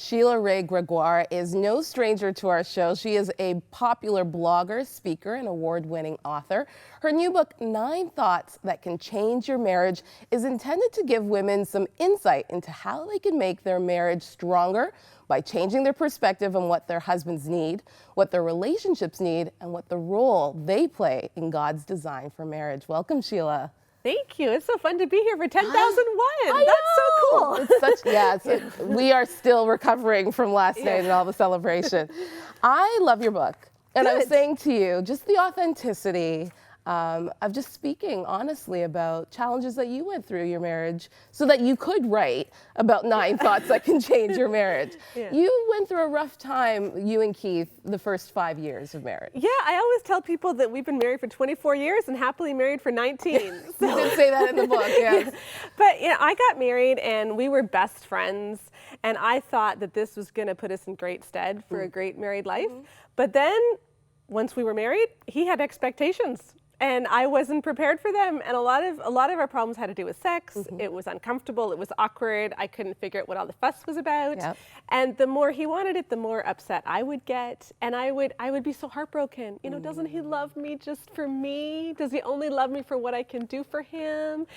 Sheila Wray Gregoire is no stranger to our show. She is a popular blogger, speaker, and award-winning author. Her new book, 9 Thoughts That Can Change Your Marriage, is intended to give women some insight into how they can make their marriage stronger by changing their perspective on what their husbands need, what their relationships need, and what the role they play in God's design for marriage. Welcome, Sheila. Thank you. It's so fun to be here for 10,001. That's so cool. It's such, we are still recovering from last night and all the celebration. I love your book. And I was saying to you, just the authenticity of just speaking honestly about challenges that you went through your marriage so that you could write about 9 thoughts that can change your marriage. You went through a rough time, you and Keith, the first 5 years of marriage. Yeah, I always tell people that we've been married for 24 years and happily married for 19. So. You did say that in the book, yes. But I got married and we were best friends, and I thought that this was going to put us in great stead for a great married life. But then once we were married, he had expectations. And I wasn't prepared for them. And a lot of our problems had to do with sex. It was uncomfortable. It was awkward. I couldn't figure out what all the fuss was about. And the more he wanted it, the more upset I would get. And I would be so heartbroken. Doesn't he love me just for me? Does he only love me for what I can do for him?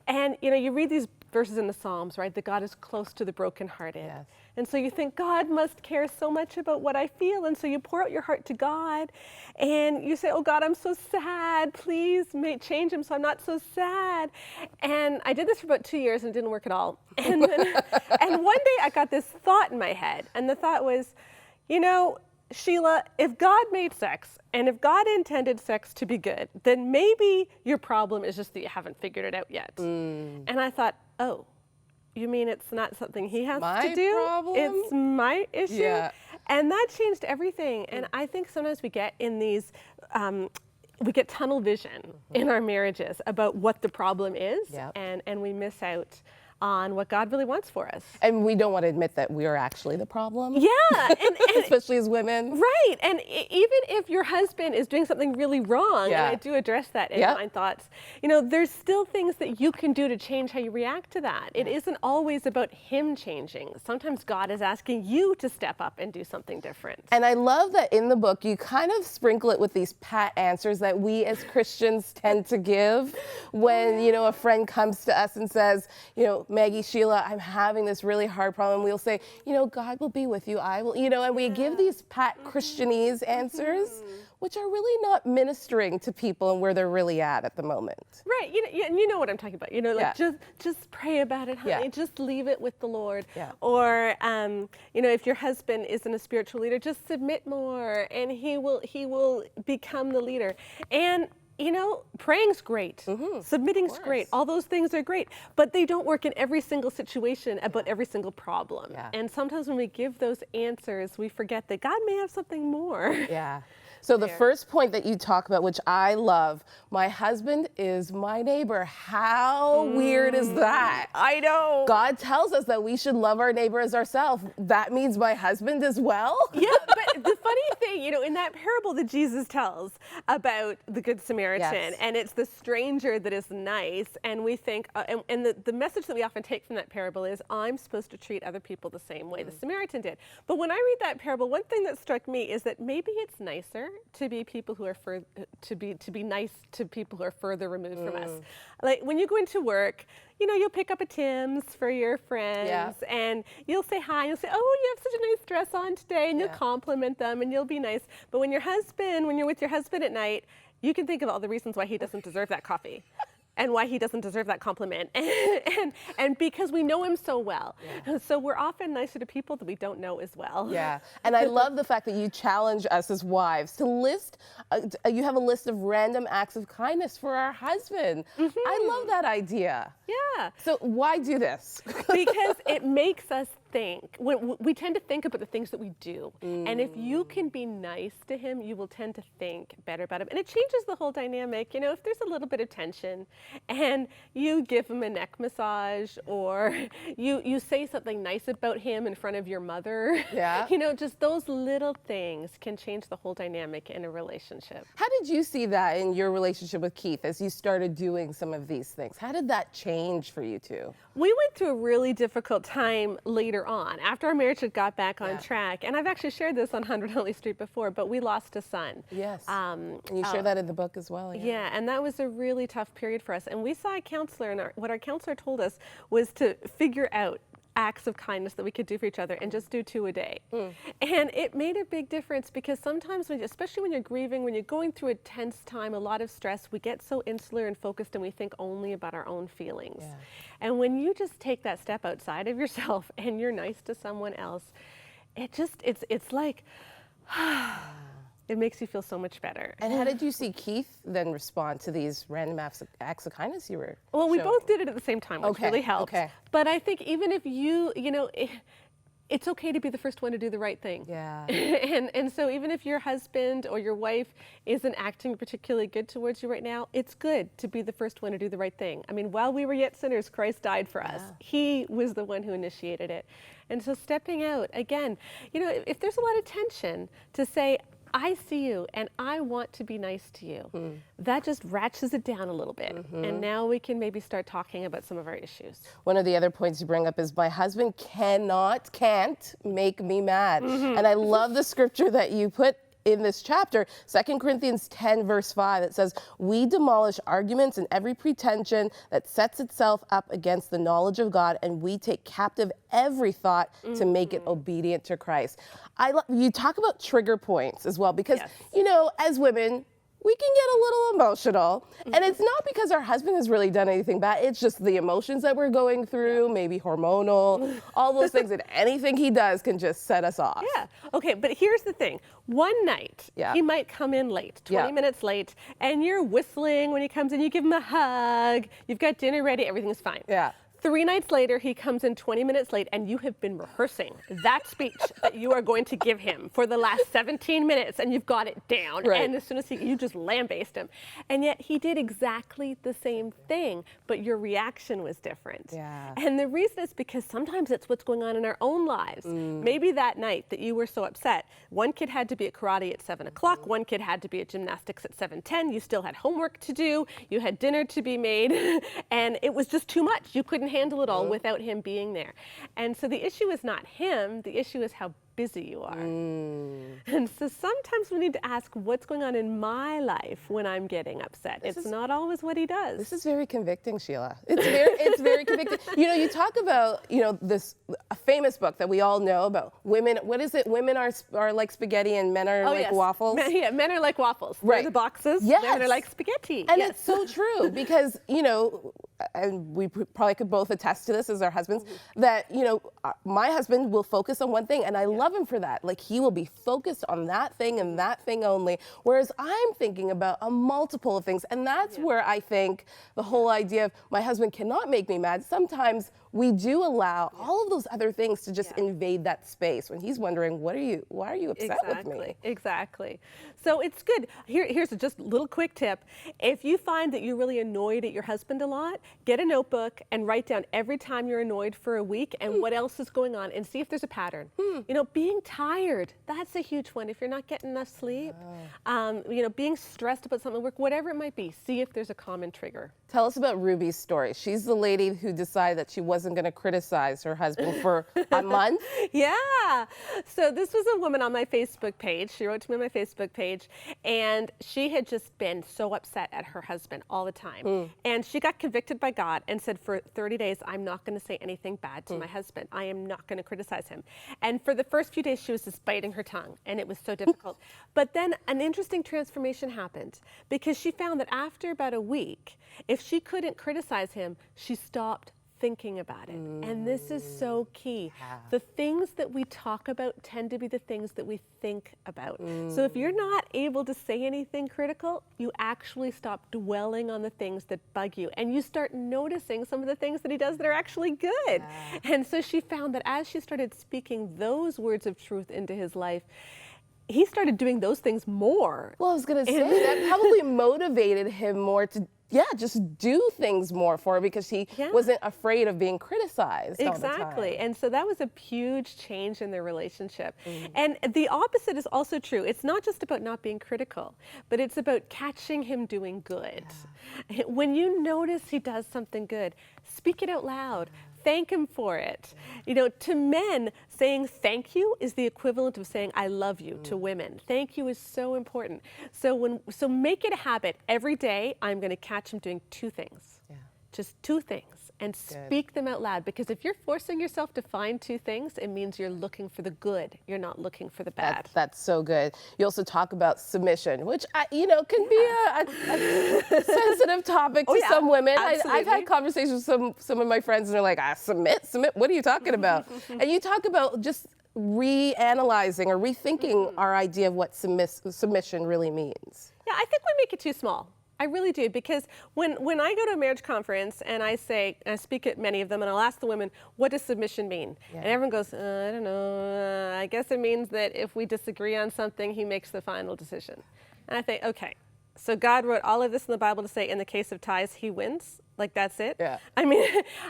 And you read these verses in the Psalms, right? That God is close to the brokenhearted. And so you think God must care so much about what I feel. And so you pour out your heart to God and you say, oh God, I'm so sad. Please change him so I'm not so sad. And I did this for about 2 years and it didn't work at all. And then, and one day I got this thought in my head. And the thought was, Sheila, if God made sex and if God intended sex to be good, then maybe your problem is just that you haven't figured it out yet. And I thought, oh, you mean it's not something he has to do? Problem? It's my issue? Yeah. And that changed everything. And I think sometimes we get in these, we get tunnel vision in our marriages about what the problem is, and we miss out on what God really wants for us. And we don't want to admit that we are actually the problem. Yeah. And especially as women. Right. And even if your husband is doing something really wrong, and I do address that in 9 Thoughts, there's still things that you can do to change how you react to that. It isn't always about him changing. Sometimes God is asking you to step up and do something different. And I love that in the book, you kind of sprinkle it with these pat answers that we as Christians tend to give when, a friend comes to us and says, Maggie, Sheila, I'm having this really hard problem. We'll say, God will be with you. I will, and we give these pat Christianese answers, which are really not ministering to people and where they're really at the moment. Right. You know what I'm talking about. Just pray about it, honey. Just leave it with the Lord. Or, if your husband isn't a spiritual leader, just submit more, and he will become the leader. And praying's great. Submitting's great. All those things are great, but they don't work in every single situation about every single problem. And sometimes when we give those answers, we forget that God may have something more. So the first point that you talk about, which I love, my husband is my neighbor. How weird is that? I know. God tells us that we should love our neighbor as ourselves. That means my husband as well? Yeah, but the funny thing, in that parable that Jesus tells about the Good Samaritan, and it's the stranger that is nice, and we think, and the message that we often take from that parable is, I'm supposed to treat other people the same way the Samaritan did. But when I read that parable, one thing that struck me is that maybe it's nicer to be people who are to be nice to people who are further removed from us. Like when you go into work, you'll pick up a Tim's for your friends, and you'll say hi. You'll say, "Oh, you have such a nice dress on today," and you'll compliment them, and you'll be nice. But when you're with your husband at night, you can think of all the reasons why he doesn't deserve that coffee. And why he doesn't deserve that compliment. And because we know him so well. So we're often nicer to people that we don't know as well. And I love the fact that you challenge us as wives to list, you have a list of random acts of kindness for our husband. I love that idea. So why do this? Because it makes us think. We tend to think about the things that we do. And if you can be nice to him, you will tend to think better about him. And it changes the whole dynamic. If there's a little bit of tension and you give him a neck massage, or you say something nice about him in front of your mother, just those little things can change the whole dynamic in a relationship. How did you see that in your relationship with Keith as you started doing some of these things? How did that change for you two? We went through a really difficult time later later on, after our marriage had got back on track, and I've actually shared this on 100 Huntley Street before, but we lost a son. Yes. And you share that in the book as well. Yeah, and that was a really tough period for us. And we saw a counselor, and what our counselor told us was to figure out acts of kindness that we could do for each other and just do 2 a day. And it made a big difference because sometimes, especially when you're grieving, when you're going through a tense time, a lot of stress, we get so insular and focused and we think only about our own feelings. And when you just take that step outside of yourself and you're nice to someone else, it's like, it makes you feel so much better. And how did you see Keith then respond to these random acts of kindness you were Well, we showing? both did it at the same time, which really helped. But I think even if it's okay to be the first one to do the right thing. Yeah. and so even if your husband or your wife isn't acting particularly good towards you right now, it's good to be the first one to do the right thing. I mean, while we were yet sinners, Christ died for us. He was the one who initiated it. And so stepping out, again, if there's a lot of tension, to say, I see you and I want to be nice to you. That just ratchets it down a little bit. And now we can maybe start talking about some of our issues. One of the other points you bring up is my husband can't make me mad. And I love the scripture that you put in this chapter, 2 Corinthians 10 verse 5, it says, we demolish arguments and every pretension that sets itself up against the knowledge of God, and we take captive every thought to make it obedient to Christ. You talk about trigger points as well, because, as women, we can get a little emotional, and it's not because our husband has really done anything bad. It's just the emotions that we're going through, maybe hormonal, all those things, and anything he does can just set us off. Yeah. Okay, but here's the thing. One night, he might come in late, 20 minutes late, and you're whistling when he comes in. You give him a hug. You've got dinner ready. Everything's fine. Yeah. 3 nights later, he comes in 20 minutes late, and you have been rehearsing that speech that you are going to give him for the last 17 minutes, and you've got it down. Right. And as soon as you just lambasted him. And yet he did exactly the same thing, but your reaction was different. Yeah. And the reason is because sometimes it's what's going on in our own lives. Maybe that night that you were so upset, one kid had to be at karate at 7 o'clock, one kid had to be at gymnastics at 7:10, you still had homework to do, you had dinner to be made, and it was just too much. You couldn't handle it all without him being there. And so the issue is not him, the issue is how busy you are. And so sometimes we need to ask what's going on in my life when I'm getting upset. It's not always what he does. This is very convicting, Sheila. It's very convicting. You talk about, a famous book that we all know about women. What is it? Women are like spaghetti and men are like waffles. Men are like waffles. Right. They're the boxes. Yes. Women are like spaghetti. And it's so true because, and we probably could both attest to this as our husbands, that, my husband will focus on one thing, and I love him for that. Like, he will be focused on that thing and that thing only, whereas I'm thinking about a multiple of things. And that's where I think the whole idea of my husband cannot make me mad, sometimes we do allow all of those other things to just invade that space when he's wondering, why are you upset with me? Exactly. So it's good. Here's just a little quick tip. If you find that you're really annoyed at your husband a lot, get a notebook and write down every time you're annoyed for a week and what else is going on, and see if there's a pattern. Being tired, that's a huge one. If you're not getting enough sleep, being stressed about something at work, whatever it might be, see if there's a common trigger. Tell us about Ruby's story. She's the lady who decided that she wasn't going to criticize her husband for a month. Yeah. So this was a woman on my Facebook page. She wrote to me on my Facebook page, and she had just been so upset at her husband all the time. And she got convicted by God and said, for 30 days, I'm not going to say anything bad to my husband. I am not going to criticize him. And for the first few days, she was just biting her tongue, and it was so difficult. But then an interesting transformation happened, because she found that after about a week, if she couldn't criticize him, she stopped thinking about it. And this is so key. The things that we talk about tend to be the things that we think about. So if you're not able to say anything critical, you actually stop dwelling on the things that bug you, and you start noticing some of the things that he does that are actually good. And so she found that as she started speaking those words of truth into his life, he started doing those things more. Well, I was going to say that probably motivated him more to just do things more for her, because he wasn't afraid of being criticized all the time. Exactly. And so that was a huge change in their relationship. And the opposite is also true. It's not just about not being critical, but it's about catching him doing good. When you notice he does something good, speak it out loud. thank him for it. You know, to men, saying thank you is the equivalent of saying I love you to women. Thank you is so important. So make it a habit. Every day I'm going to catch him doing 2 things. Yeah. Just 2 things. And speak them out loud, because if you're forcing yourself to find 2 things, it means you're looking for the good. You're not looking for the bad. That's so good. You also talk about submission, which can be a sensitive topic to some women. I've had conversations with some of my friends, and they're like, submit. What are you talking about? And you talk about just reanalyzing or rethinking our idea of what submission really means. Yeah, I think we make it too small. I really do, because when I go to a marriage conference and I speak at many of them, and I'll ask the women, what does submission mean? Yeah. And everyone goes, I don't know, I guess it means that if we disagree on something, he makes the final decision. And I think, okay, so God wrote all of this in the Bible to say in the case of ties, he wins? Like, that's it? Yeah. I mean,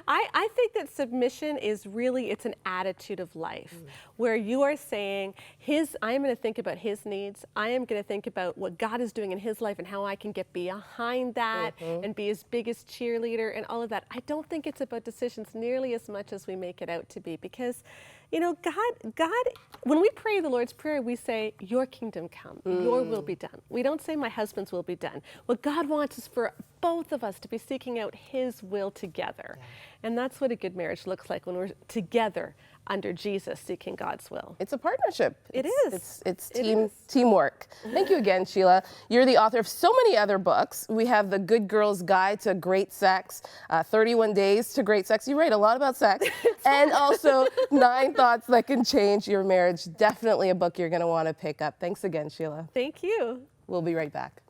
I think that submission is really, it's an attitude of life where you are saying, I am going to think about his needs. I am going to think about what God is doing in his life and how I can get behind that and be his biggest cheerleader and all of that. I don't think it's about decisions nearly as much as we make it out to be, because, you know, God, when we pray the Lord's Prayer, we say, your kingdom come, your will be done. We don't say my husband's will be done. What God wants is for both of us to be seeking out his will together. Yeah. And that's what a good marriage looks like, when we're together under Jesus seeking God's will. It's a partnership. It's is. Teamwork. Thank you again, Sheila. You're the author of so many other books. We have The Good Girl's Guide to Great Sex, 31 Days to Great Sex. You write a lot about sex. And also 9 Thoughts That Can Change Your Marriage. Definitely a book you're going to want to pick up. Thanks again, Sheila. Thank you. We'll be right back.